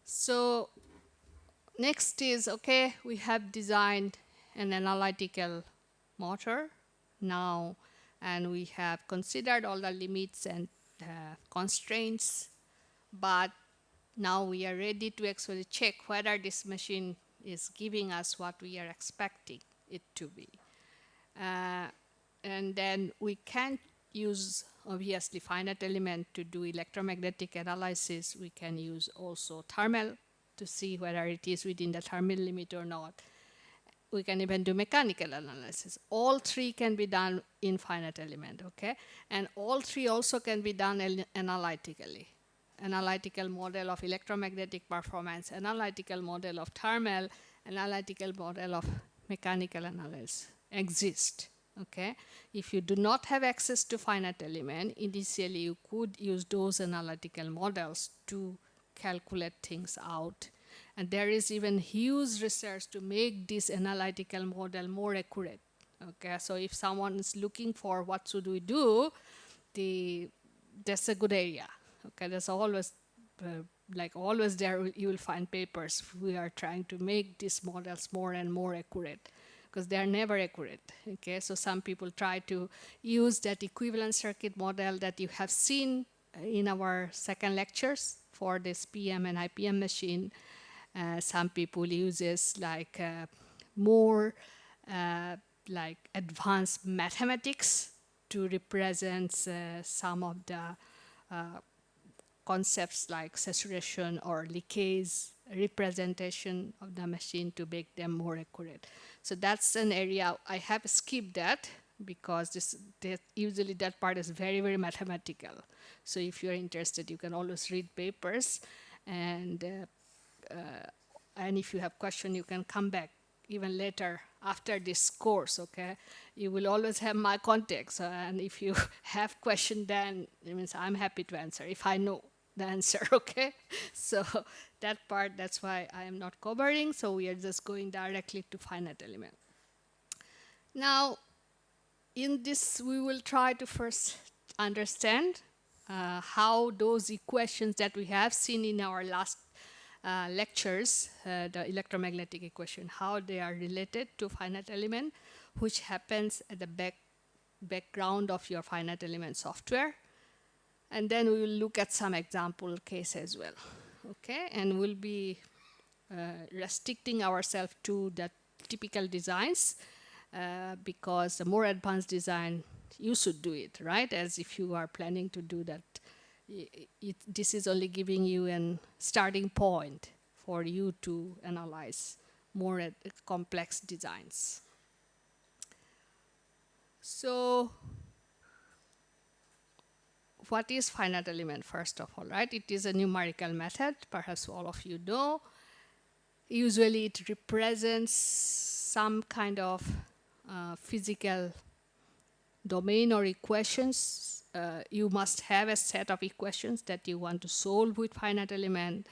So next is, okay, we have designed an analytical motor now, and we have considered all the limits and constraints, but now we are ready to actually check whether this machine is giving us what we are expecting it to be. And then we can use obviously finite element to do electromagnetic analysis. We can use also thermal to see whether it is within the thermal limit or not. We can even do mechanical analysis. All three can be done in finite element, okay? And all three also can be done analytically. Analytical model of electromagnetic performance, analytical model of thermal, analytical model of mechanical analysis exist. Okay, if you do not have access to finite element, initially you could use those analytical models to calculate things out. And there is even huge research to make this analytical model more accurate. Okay, so if someone is looking for what should we do, that's a good area. Okay, there's always like always there you will find papers. We are trying to make these models more and more accurate because they are never accurate. Okay, so some people try to use that equivalent circuit model that you have seen in our second lectures for this PM and IPM machine. Some people uses like more like advanced mathematics to represent some of the concepts like saturation or leakage representation of the machine to make them more accurate. So that's an area I have skipped that because usually that part is very, very mathematical. So if you're interested, you can always read papers, and if you have question, you can come back even later after this course, okay? You will always have my contacts, and if you have question, then it means I'm happy to answer if I know the answer, okay? So that part, that's why I am not covering, so we are just going directly to finite element. Now, in this, we will try to first understand how those equations that we have seen in our last lectures, the electromagnetic equation, how they are related to finite element, which happens at the background of your finite element software. And then we will look at some example case as well, okay? And we'll be restricting ourselves to the typical designs because the more advanced design, you should do it, right? As if you are planning to do that. This is only giving you a starting point for you to analyze more complex designs. So what is finite element, first of all, right? It is a numerical method, perhaps all of you know. Usually it represents some kind of physical domain or equations. You must have a set of equations that you want to solve with finite element,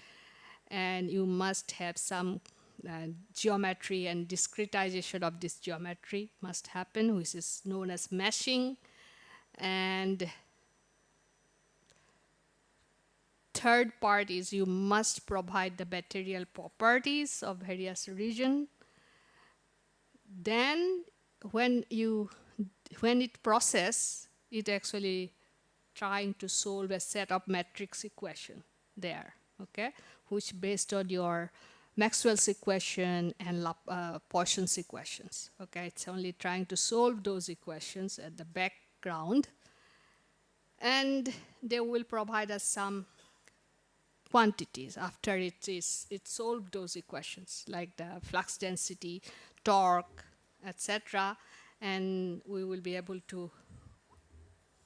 and you must have some geometry and discretization of this geometry must happen, which is known as meshing. And third part is you must provide the material properties of various region. Then when it process, it actually trying to solve a set of matrix equation there, okay, which based on your Maxwell's equation and Poisson's equations, okay. It's only trying to solve those equations at the background, and they will provide us some quantities after it solved those equations, like the flux density, torque, etc. And we will be able to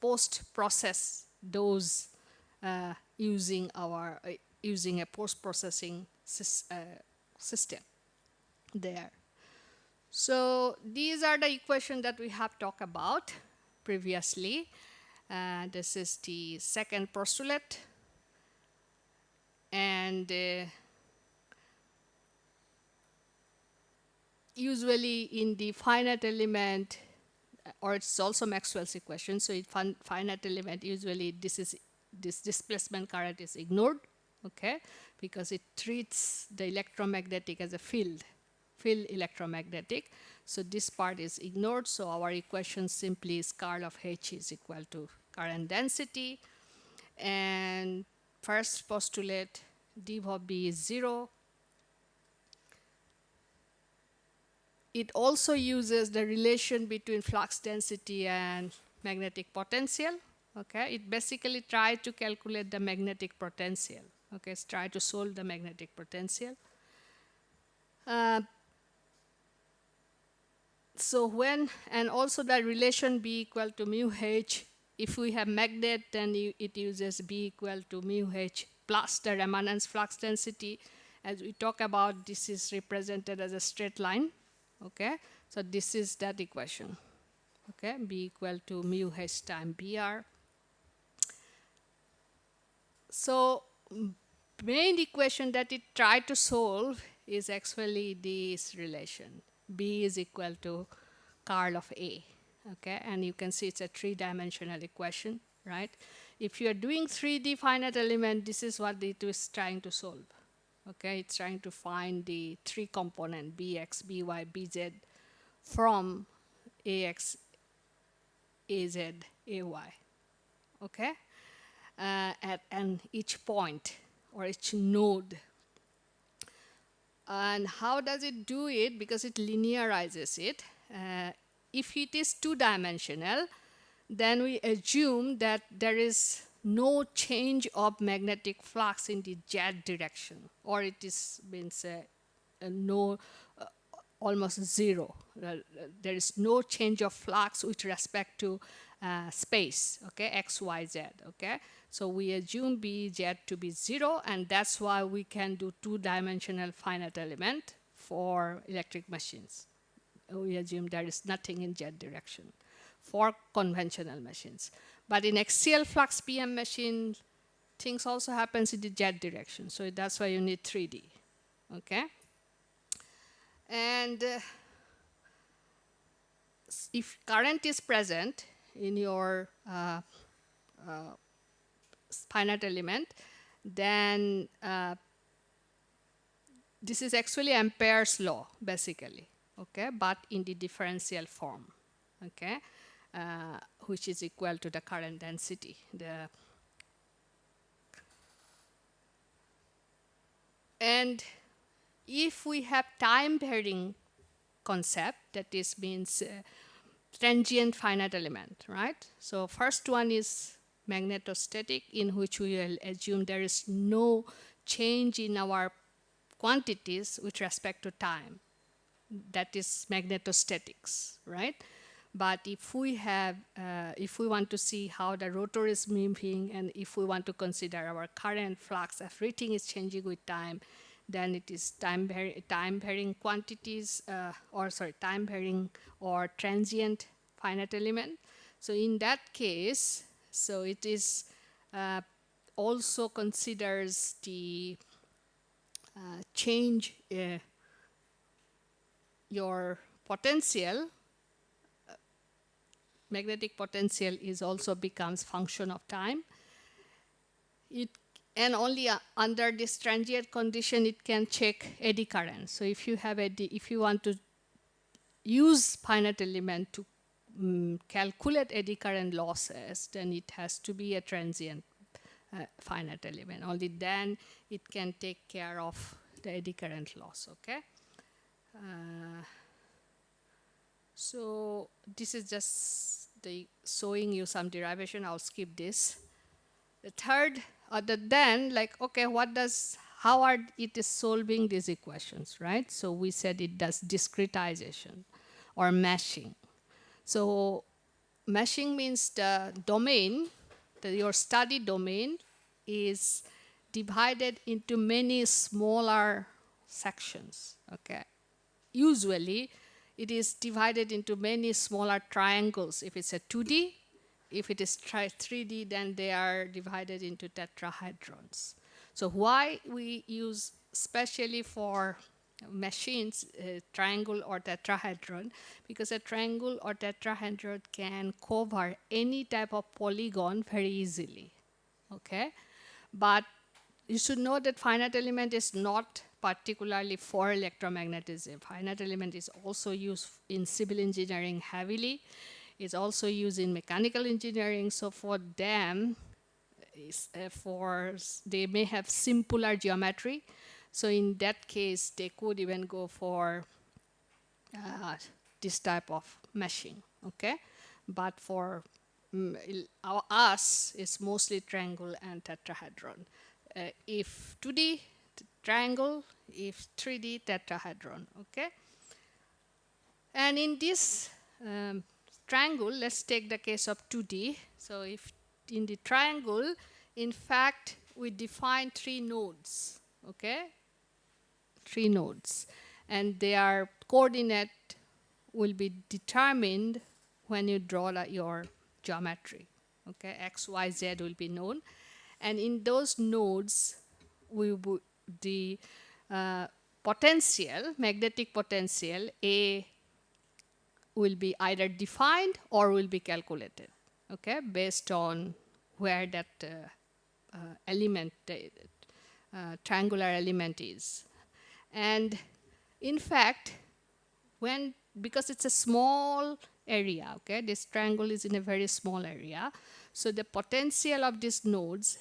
post-process those using a post-processing system there. So these are the equations that we have talked about previously. This is the second postulate, and usually in the finite element, or it's also Maxwell's equation, so in finite element usually this displacement current is ignored, okay, because it treats the electromagnetic as a field electromagnetic. So this part is ignored. So our equation simply is curl of H is equal to current density. And first postulate, d of B is 0. It also uses the relation between flux density and magnetic potential. Okay, it basically tries to calculate the magnetic potential. Okay, it's try to solve the magnetic potential. So when, and also the relation B equal to mu H, if we have magnet, then it uses B equal to mu H plus the remanence flux density. As we talk about, this is represented as a straight line. Okay, so this is that equation. Okay, B equal to mu H times BR. So main equation that it tried to solve is actually this relation. B is equal to curl of A. Okay, and you can see it's a three-dimensional equation, right? If you are doing 3D finite element, this is what it is trying to solve. Okay, it's trying to find the three component Bx, By, Bz from Ax, Az, Ay. Okay, at each point or each node. And how does it do it? Because it linearizes it. If it is two-dimensional, then we assume that there is no change of magnetic flux in the z direction, or it is means no, almost zero. There is no change of flux with respect to space, okay, x, y, z, okay. So we assume Bz to be 0, and that's why we can do two-dimensional finite element for electric machines. We assume there is nothing in z direction for conventional machines. But in axial flux PM machine, things also happens in the z direction. So that's why you need 3D, okay? And if current is present in your finite element, then this is actually Ampere's law, basically, okay, but in the differential form, okay, which is equal to the current density. And if we have time varying concept, that is means transient finite element, right? So first one is magnetostatic, in which we will assume there is no change in our quantities with respect to time. That is magnetostatics, right? But if we have, if we want to see how the rotor is moving, and if we want to consider our current flux, everything is changing with time, then it is time varying quantities, time varying or transient finite element. So in that case, so it is also considers the change your potential, magnetic potential is also becomes function of time. And only under this transient condition it can check eddy current. So if you have if you want to use finite element to calculate eddy current losses, then it has to be a transient finite element. Only then it can take care of the eddy current loss, okay? So this is just showing you some derivation. I'll skip this. The third, other than like, okay, how are it is solving these equations, right? So we said it does discretization or meshing. So meshing means the domain, your study domain is divided into many smaller sections, okay? Usually, it is divided into many smaller triangles. If it's a 2D, if it is 3D, then they are divided into tetrahedrons. So why we use, especially for machines, triangle or tetrahedron? Because a triangle or tetrahedron can cover any type of polygon very easily, okay? But you should know that finite element is not particularly for electromagnetism. Finite element is also used in civil engineering heavily. It's also used in mechanical engineering. So for them, they may have simpler geometry. So in that case, they could even go for this type of meshing, okay? But for us, it's mostly triangle and tetrahedron. If 2D, triangle, if 3D, tetrahedron, okay? And in this triangle, let's take the case of 2D. So if in the triangle, in fact, we define 3 nodes, okay? 3 nodes. And their coordinate will be determined when you draw your geometry, okay? X, Y, Z will be known. And in those nodes, the potential, magnetic potential, A, will be either defined or will be calculated, okay, based on where that element, triangular element is. And in fact, because it's a small area, okay, this triangle is in a very small area, so the potential of these nodes,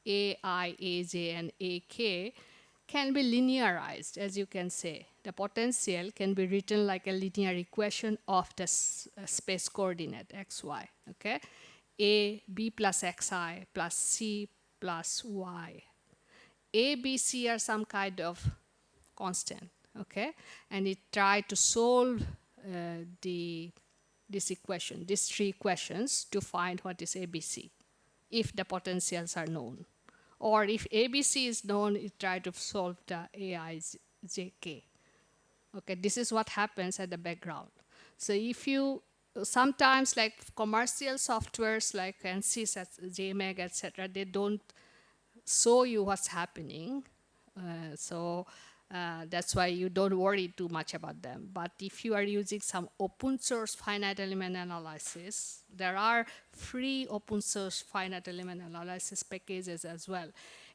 AI, AJ, and AK, can be linearized, as you can say. The potential can be written like a linear equation of the space coordinate, xy, okay? A, B plus xi plus C plus y. A, B, C are some kind of constant, okay? And it tried to solve this equation, these 3 equations, to find what is ABC, if the potentials are known. Or if ABC is known, it tries to solve the AIJK. Okay, this is what happens at the background. So if you, sometimes like commercial softwares like ANSYS, JMAG, etc., they don't show you what's happening. That's why you don't worry too much about them. But if you are using some open source finite element analysis, there are free open source finite element analysis packages as well.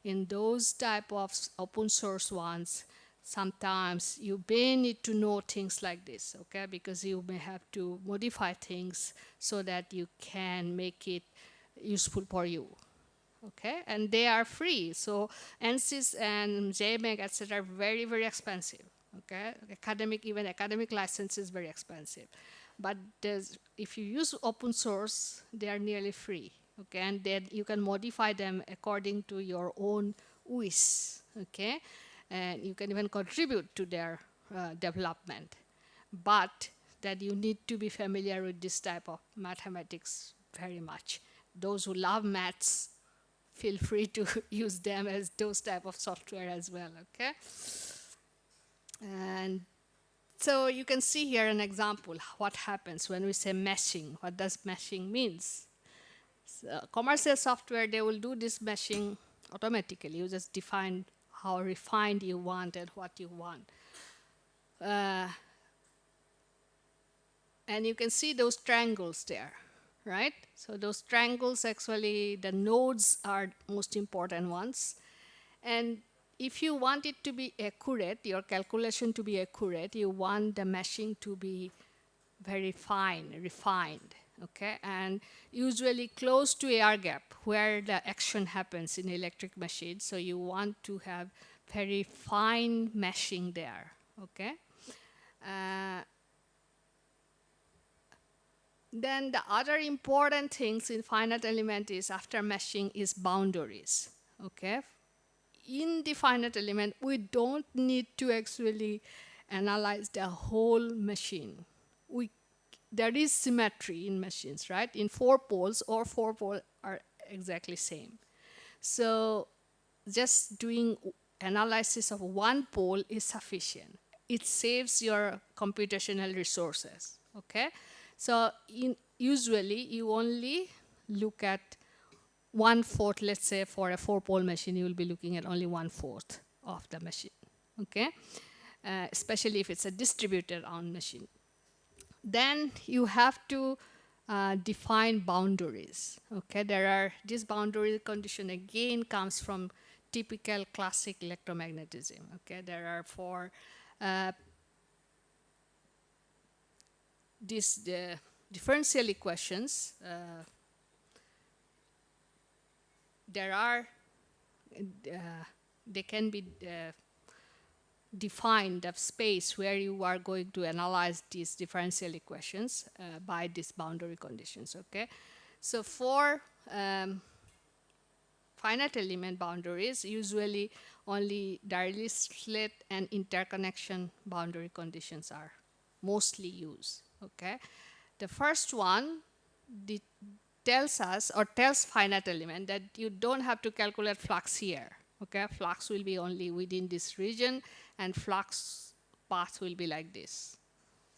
In those type of open source ones, sometimes you may need to know things like this, okay? Because you may have to modify things so that you can make it useful for you. Okay, and they are free. So ANSYS and JMAG, etc., are very, very expensive. Okay, even academic license is very expensive. But if you use open source, they are nearly free. Okay, and then you can modify them according to your own wish. Okay, and you can even contribute to their development. But that you need to be familiar with this type of mathematics very much. Those who love maths, feel free to use them as those type of software as well, okay? And so you can see here an example, what happens when we say meshing. What does meshing means? So commercial software, they will do this meshing automatically. You just define how refined you want and what you want. And you can see those triangles there, right? So those triangles, actually, the nodes are most important ones. And if you want it to be accurate, your calculation to be accurate, you want the meshing to be very fine, refined, okay? And usually close to air gap, where the action happens in electric machines. So you want to have very fine meshing there, okay? Then the other important things in finite element is, after meshing, is boundaries, okay? In the finite element, we don't need to actually analyze the whole machine. There is symmetry in machines, right? In 4 poles, or 4 poles are exactly same. So just doing analysis of 1 pole is sufficient. It saves your computational resources, okay? So usually you only look at 1/4, let's say for a 4-pole machine, you will be looking at only 1/4 of the machine, okay? Especially if it's a distributed on machine. Then you have to define boundaries, okay? This boundary condition again comes from typical classic electromagnetism. Okay, there are four uh, these differential equations. There are they can be defined of space where you are going to analyze these differential equations by these boundary conditions. Okay, so for finite element boundaries, usually only Dirichlet and interconnection boundary conditions are mostly used. Okay, the first one tells us or tells finite element that you don't have to calculate flux here. Okay, flux will be only within this region, and flux path will be like this.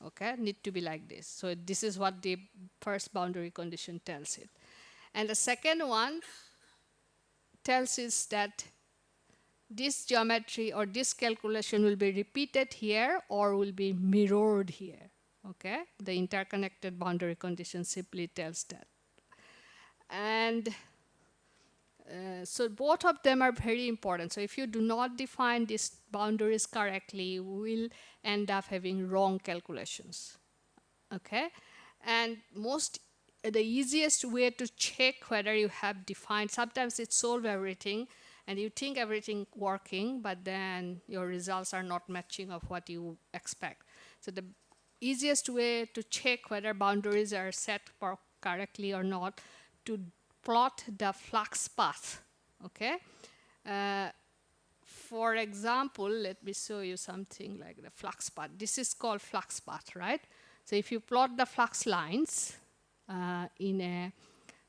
Okay, need to be like this. So this is what the first boundary condition tells it. And the second one tells us that this geometry or this calculation will be repeated here or will be mirrored here. Okay, the interconnected boundary condition simply tells that. And so both of them are very important. So if you do not define these boundaries correctly, you will end up having wrong calculations. Okay, and the easiest way to check whether you have defined, sometimes it solves everything and you think everything working, but then your results are not matching of what you expect. So the easiest way to check whether boundaries are set correctly or not, to plot the flux path. Okay, for example, let me show you something like the flux path. This is called flux path, right? So if you plot the flux lines in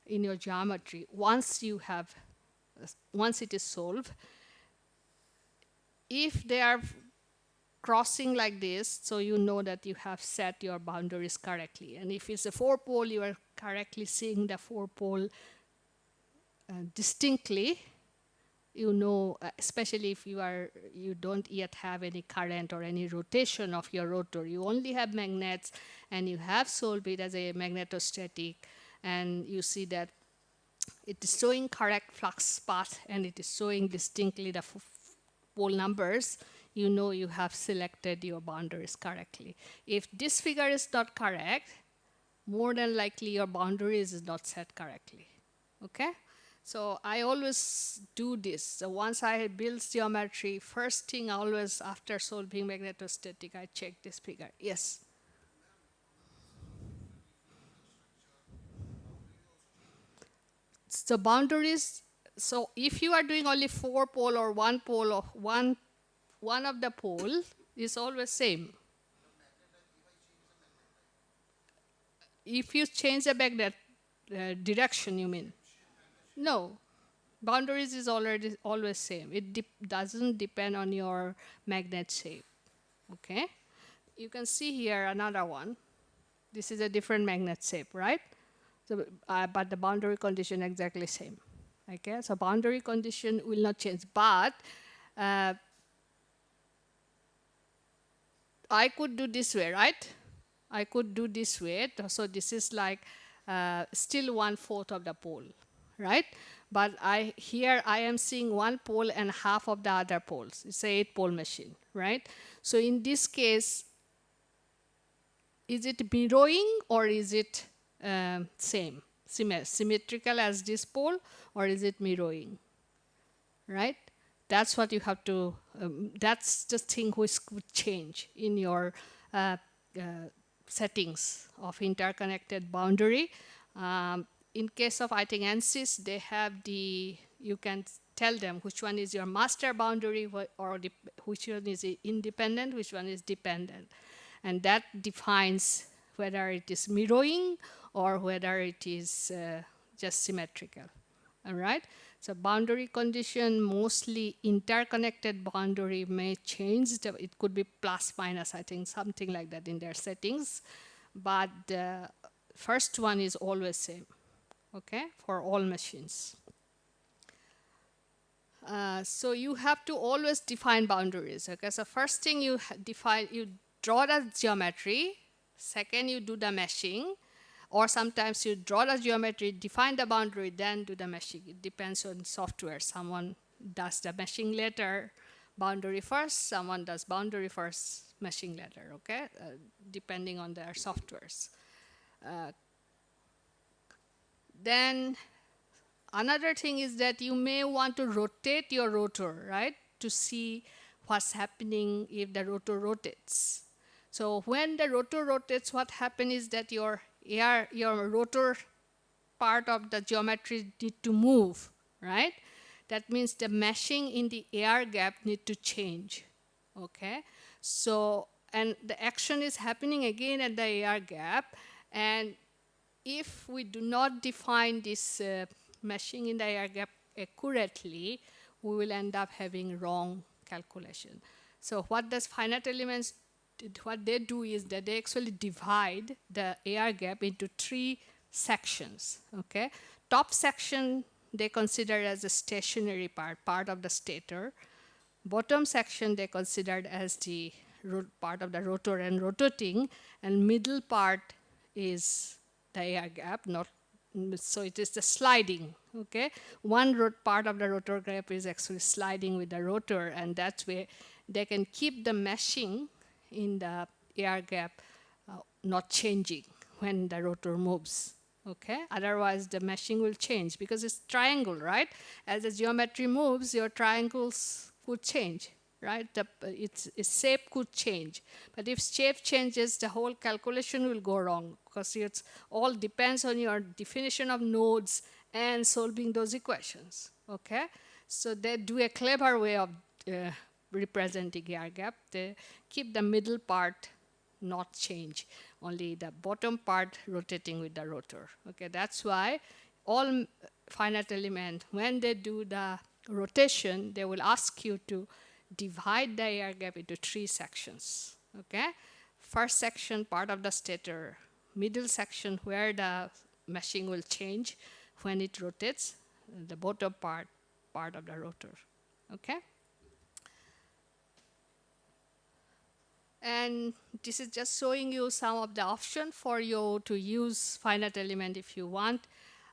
your geometry, once it is solved, if they are crossing like this, so you know that you have set your boundaries correctly. And if it's a 4-pole, you are correctly seeing the 4-pole distinctly. You know, especially if you don't yet have any current or any rotation of your rotor. You only have magnets, and you have solved it as a magnetostatic, and you see that it is showing correct flux path and it is showing distinctly the pole numbers. You know you have selected your boundaries correctly. If this figure is not correct, more than likely your boundaries is not set correctly. Okay? So I always do this. So once I build geometry, first thing always after solving magnetostatic, I check this figure. Yes? So boundaries, so if you are doing only 4-pole or 1-pole or one of the pole is always same. If you change the magnet direction, you mean? No, boundaries is always same. It doesn't depend on your magnet shape. Okay, you can see here another one. This is a different magnet shape, right? So, but the boundary condition exactly same. Okay, so boundary condition will not change, but I could do this way, right? I could do this way. So this is like still 1/4 of the pole, right? But here I am seeing 1 pole and half of the other poles. It's a 8-pole machine, right? So in this case, is it mirroring or is it symmetrical as this pole, or is it mirroring, right? That's what you have to, that's the thing which could change in your settings of interconnected boundary. In case of, I think, ANSYS, they have you can tell them which one is your master boundary or which one is independent, which one is dependent. And that defines whether it is mirroring or whether it is just symmetrical. All right? So boundary condition, mostly interconnected boundary may change. It could be plus minus, I think, something like that in their settings. But the first one is always same, okay, for all machines. So you have to always define boundaries. Okay, so first thing you draw the geometry. Second, you do the meshing. Or sometimes you draw the geometry, define the boundary, then do the meshing. It depends on software. Someone does the meshing later, boundary first, someone does boundary first, meshing later, okay? Depending on their softwares. Then another thing is that you may want to rotate your rotor, right? To see what's happening if the rotor rotates. So when the rotor rotates, what happens is that your rotor part of the geometry need to move, right? That means the meshing in the air gap need to change, okay? So, and the action is happening again at the air gap, and if we do not define this meshing in the air gap accurately, we will end up having wrong calculation. So what does finite elements, what they do is that they actually divide the air gap into 3 sections, okay? Top section they consider as a stationary part of the stator. Bottom section they considered as the part of the rotor and rotating, and middle part is the air gap, not so it is the sliding, okay? One part of the rotor gap is actually sliding with the rotor, and that's where they can keep the meshing in the air gap not changing when the rotor moves, okay? Otherwise the meshing will change because it's triangle, right? As the geometry moves, your triangles could change, right? Its shape could change. But if shape changes, the whole calculation will go wrong because it all depends on your definition of nodes and solving those equations, okay? So they do a clever way of representing air gap. They keep the middle part not change, only the bottom part rotating with the rotor, okay? That's why all finite element, when they do the rotation, they will ask you to divide the air gap into 3 sections, okay? First section, part of the stator. Middle section, where the meshing will change when it rotates. The bottom part of the rotor, okay? And this is just showing you some of the options for you to use finite element if you want.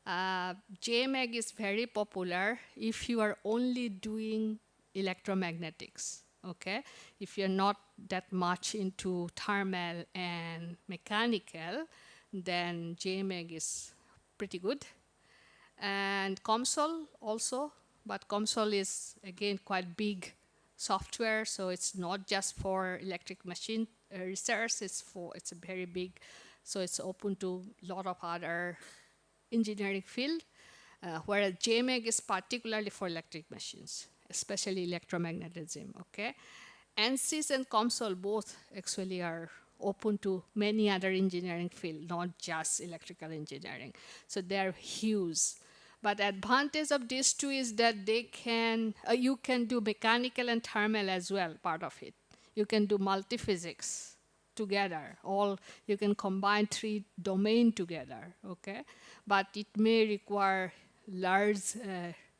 JMAG is very popular if you are only doing electromagnetics, okay? If you're not that much into thermal and mechanical, then JMAG is pretty good. And COMSOL also, but COMSOL is again quite big software, so it's not just for electric machine research, it's a very big, so it's open to a lot of other engineering field, whereas JMAG is particularly for electric machines, especially electromagnetism, okay? ANSYS and COMSOL both actually are open to many other engineering fields, not just electrical engineering. So they're huge. But the advantage of these two is that they can, you can do mechanical and thermal as well, part of it. You can do multiphysics together. You can combine 3 domains together, okay? But it may require large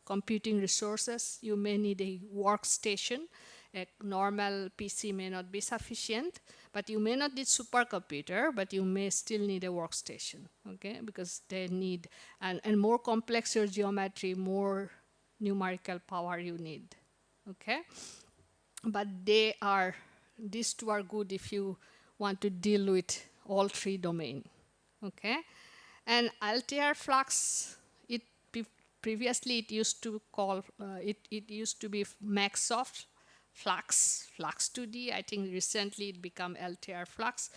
computing resources. You may need a workstation. A normal PC may not be sufficient, but you may not need supercomputer, but you may still need a workstation, okay? Because they need, and more complex your geometry, more numerical power you need, okay? But these two are good if you want to deal with all 3 domains, okay? And Altair flux, previously it used to call, it used to be Maxsoft Flux 2D. I think recently it became Altair Flux.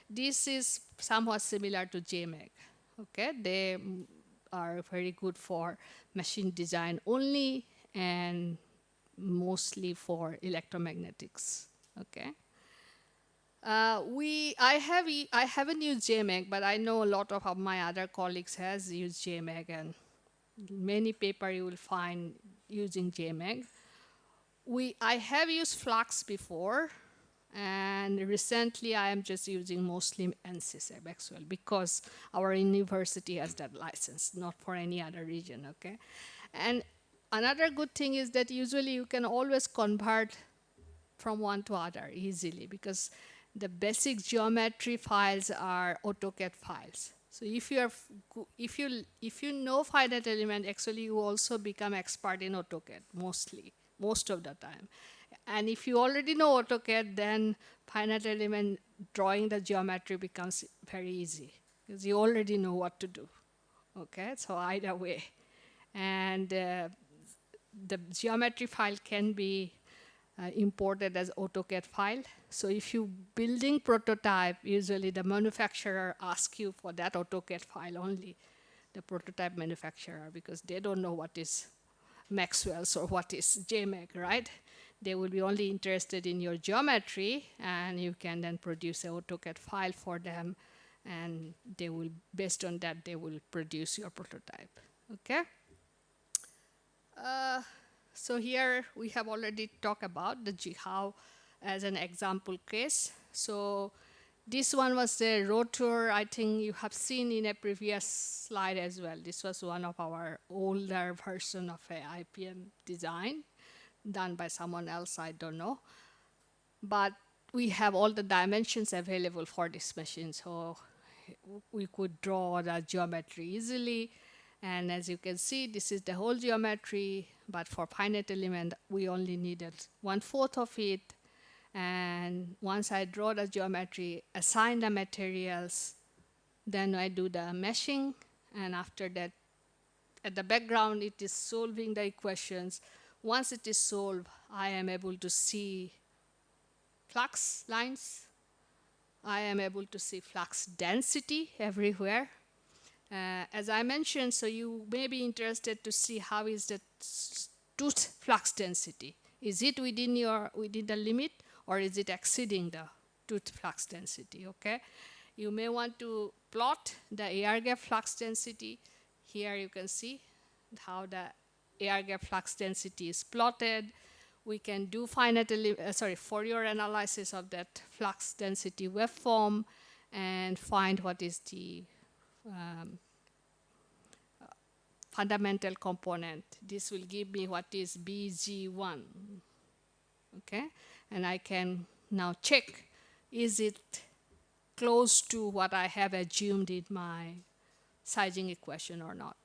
This is somewhat similar to JMAG, okay? They are very good for machine design only and mostly for electromagnetics, okay? I haven't used JMAG, but I know a lot of my other colleagues has used JMAG, and many paper you will find using JMAG. I have used Flux before, and recently I am just using mostly ANSYS actually because our university has that license, not for any other region, okay? And another good thing is that usually you can always convert from one to other easily because the basic geometry files are AutoCAD files. So if you know finite element, actually you also become expert in AutoCAD most of the time. And if you already know AutoCAD, then finite element drawing the geometry becomes very easy because you already know what to do. Okay, so either way, and the geometry file can be imported as AutoCAD file. So if you building prototype, usually the manufacturer asks you for that AutoCAD file only, the prototype manufacturer, because they don't know what is Maxwell's or what is JMAC, right? They will be only interested in your geometry, and you can then produce an AutoCAD file for them, and they will, based on that, they will produce your prototype. Okay. So here we have already talked about the how as an example case. So this one was the rotor. I think you have seen in a previous slide as well. This was one of our older version of a IPM design done by someone else, I don't know. But we have all the dimensions available for this machine. So we could draw the geometry easily. And as you can see, this is the whole geometry, but for finite element, we only needed 1/4 of it. And once I draw the geometry, assign the materials, then I do the meshing, and after that, at the background, it is solving the equations. Once it is solved, I am able to see flux lines. I am able to see flux density everywhere. As I mentioned, so you may be interested to see how is the tooth flux density. Is it within the limit, or is it exceeding the tooth flux density? Okay, you may want to plot the air gap flux density. Here you can see how the air gap flux density is plotted. We can do Fourier analysis of that flux density waveform and find what is the fundamental component. This will give me what is BG1. Okay, and I can now check, is it close to what I have assumed in my sizing equation or not.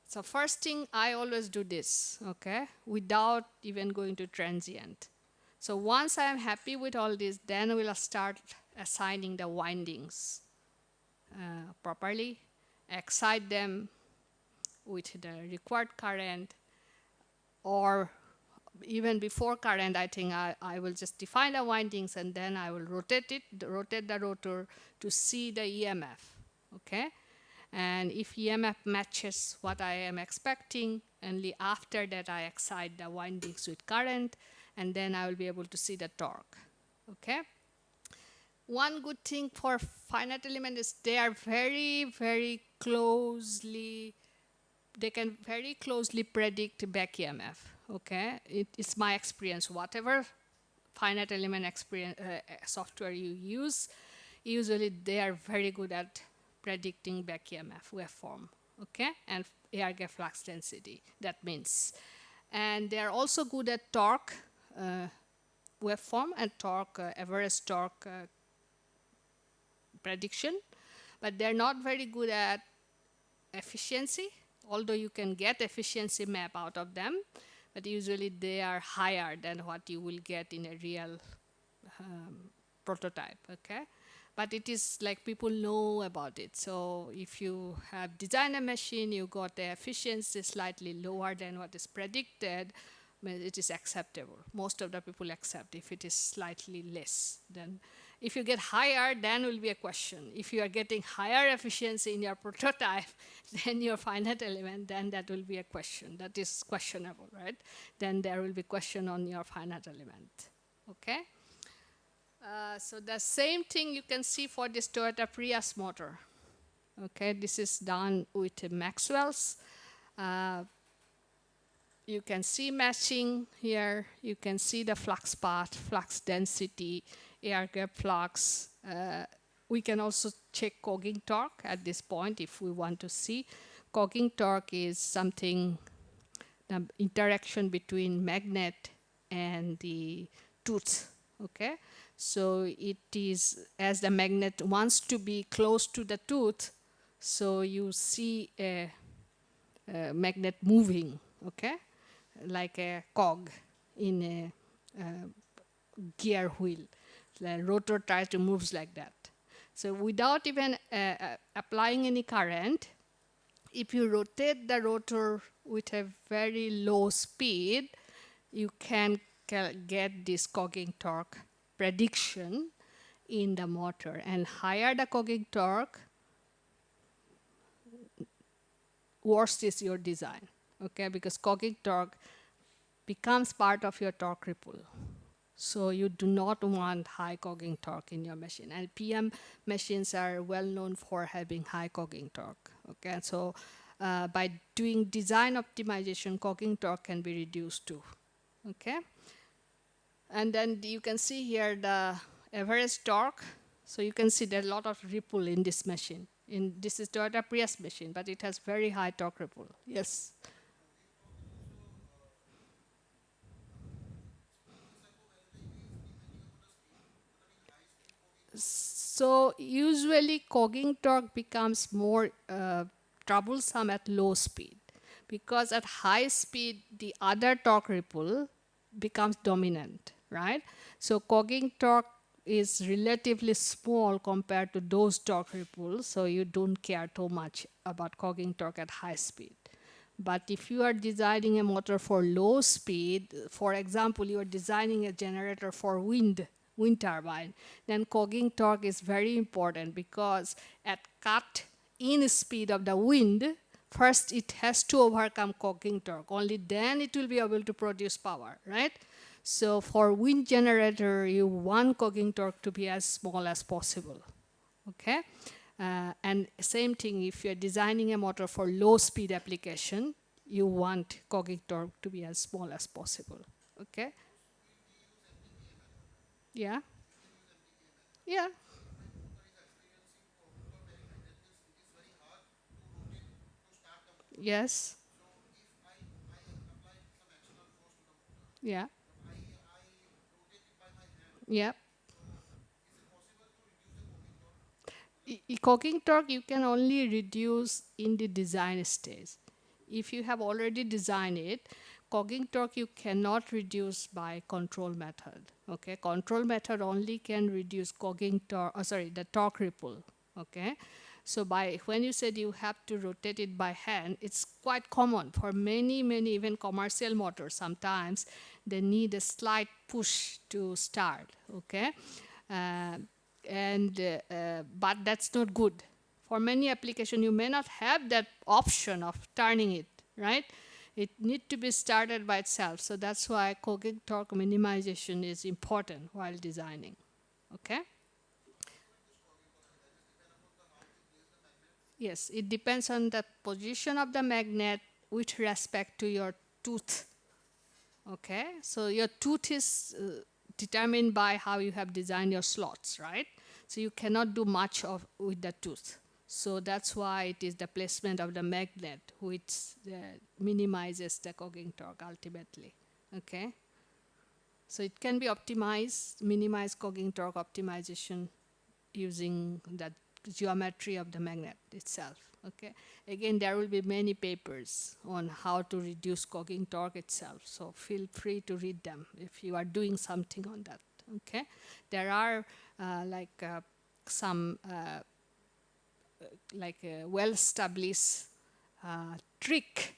So first thing, I always do this, okay, without even going to transient. So once I am happy with all this, then we'll start assigning the windings properly, excite them with the required current, or even before current, I think I will just define the windings, and then I will rotate the rotor to see the EMF, okay? And if EMF matches what I am expecting, only after that I excite the windings with current, and then I will be able to see the torque, okay? One good thing for finite element is they are very, very closely, they can very closely predict back EMF, okay? It's my experience. Whatever finite element software you use, usually they are very good at predicting back EMF waveform, okay? And air gap flux density, that means. And they are also good at torque waveform and torque, average torque prediction, but they're not very good at efficiency, although you can get efficiency map out of them, but usually they are higher than what you will get in a real prototype, okay? But it is like people know about it. So if you have designed a machine, you got the efficiency slightly lower than what is predicted, it is acceptable. Most of the people accept if it is slightly less. Then if you get higher, then will be a question. If you are getting higher efficiency in your prototype than your finite element, then that will be a question. That is questionable, right? Then there will be question on your finite element, okay? So the same thing you can see for this Toyota Prius motor. Okay, this is done with Maxwell's. You can see matching here. You can see the flux path, flux density, air gap flux. We can also check cogging torque at this point if we want to see. Cogging torque is something, the interaction between magnet and the tooth, okay? So it is, as the magnet wants to be close to the tooth, So you see a magnet moving, okay, like a cog in a gear wheel. The rotor tries to move like that. So without even applying any current, if you rotate the rotor with a very low speed, you can get this cogging torque prediction in the motor. And higher the cogging torque, worse is your design, okay? Because cogging torque becomes part of your torque ripple. So you do not want high cogging torque in your machine. And PM machines are well known for having high cogging torque. Okay, so by doing design optimization, cogging torque can be reduced too. Okay, and then you can see here the average torque. So you can see there's a lot of ripple in this machine. This is Toyota Prius machine, but it has very high torque ripple. Yes. So usually cogging torque becomes more troublesome at low speed, because at high speed the other torque ripple becomes dominant, right? So cogging torque is relatively small compared to those torque ripples, so you don't care too much about cogging torque at high speed. But if you are designing a motor for low speed, for example, you are designing a generator for wind turbine, then cogging torque is very important, because at cut in speed of the wind, first it has to overcome cogging torque. Only then it will be able to produce power, right? So for wind generator, you want cogging torque to be as small as possible, okay? And same thing, if you're designing a motor for low speed application, you want cogging torque to be as small as possible, okay? Yeah, yeah, yes, yeah, yeah. Cogging torque you can only reduce in the design stage. If you have already designed it, cogging torque you cannot reduce by control method. Okay, control method only can reduce cogging torque. The torque ripple. Okay, so by when you said you have to rotate it by hand, it's quite common for many even commercial motors. Sometimes they need a slight push to start. Okay. Uh, but that's not good. For many applications, you may not have that option of turning it, right? It needs to be started by itself. So that's why cogging torque minimization is important while designing. Okay? Yes, it depends on the position of the magnet with respect to your tooth. Okay, so your tooth is determined by how you have designed your slots, right? So you cannot do much of with the tooth. So that's why it is the placement of the magnet which minimizes the cogging torque ultimately. Okay, so it can be optimized, minimize cogging torque optimization using the geometry of the magnet itself. Okay, again there will be many papers on how to reduce cogging torque itself, so feel free to read them if you are doing something on that. Okay, there are some well established trick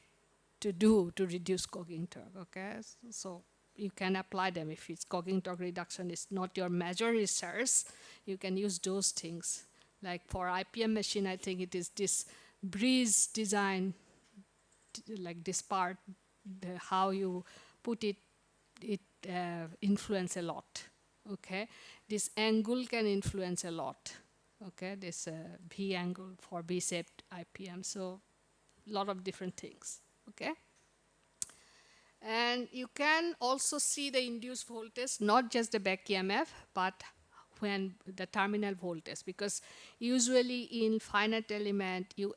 to do to reduce cogging torque. Okay, so you can apply them. If it's cogging torque reduction is not your major research, you can use those things. Like for IPM machine, I think it is this breeze design, like this part, how you put it, influence a lot. Okay, this angle can influence a lot. Okay, this V angle for V-shaped IPM. So a lot of different things. Okay. And you can also see the induced voltage, not just the back EMF, but when the terminal voltage, because usually in finite element you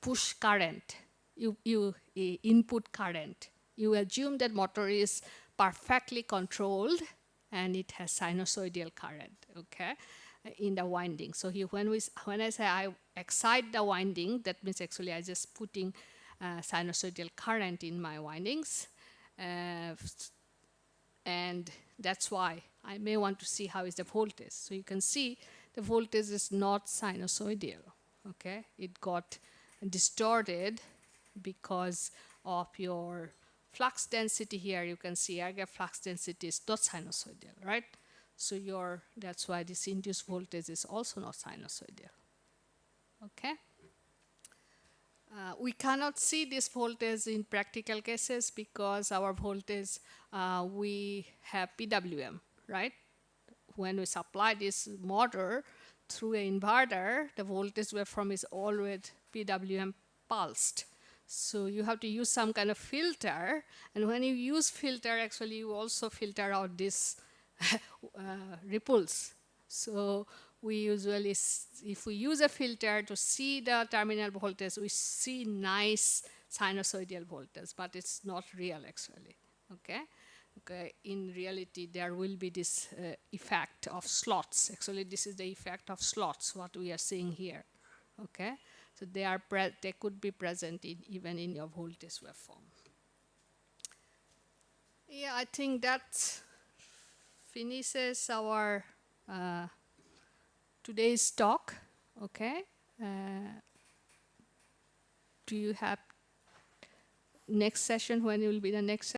push current, you input current. You assume that motor is perfectly controlled and it has sinusoidal current. Okay, in the winding. So here, when I say I excite the winding, that means actually I just putting sinusoidal current in my windings, and that's why I may want to see how is the voltage. So you can see the voltage is not sinusoidal. Okay, it got distorted because of your flux density here. You can see air gap flux density is not sinusoidal, right? So that's why this induced voltage is also not sinusoidal. Okay. We cannot see this voltage in practical cases because our voltage, we have PWM, right? When we supply this motor through an inverter, the voltage waveform is always PWM pulsed. So you have to use some kind of filter, and when you use filter, actually you also filter out this ripples. So we usually, if we use a filter to see the terminal voltage, we see nice sinusoidal voltage, but it's not real actually. Okay. Okay. In reality, there will be this effect of slots. Actually, this is the effect of slots, what we are seeing here. Okay. So they could be present even in your voltage waveform. Yeah, I think that finishes our today's talk. Okay. Do you have next session? When will be the next session?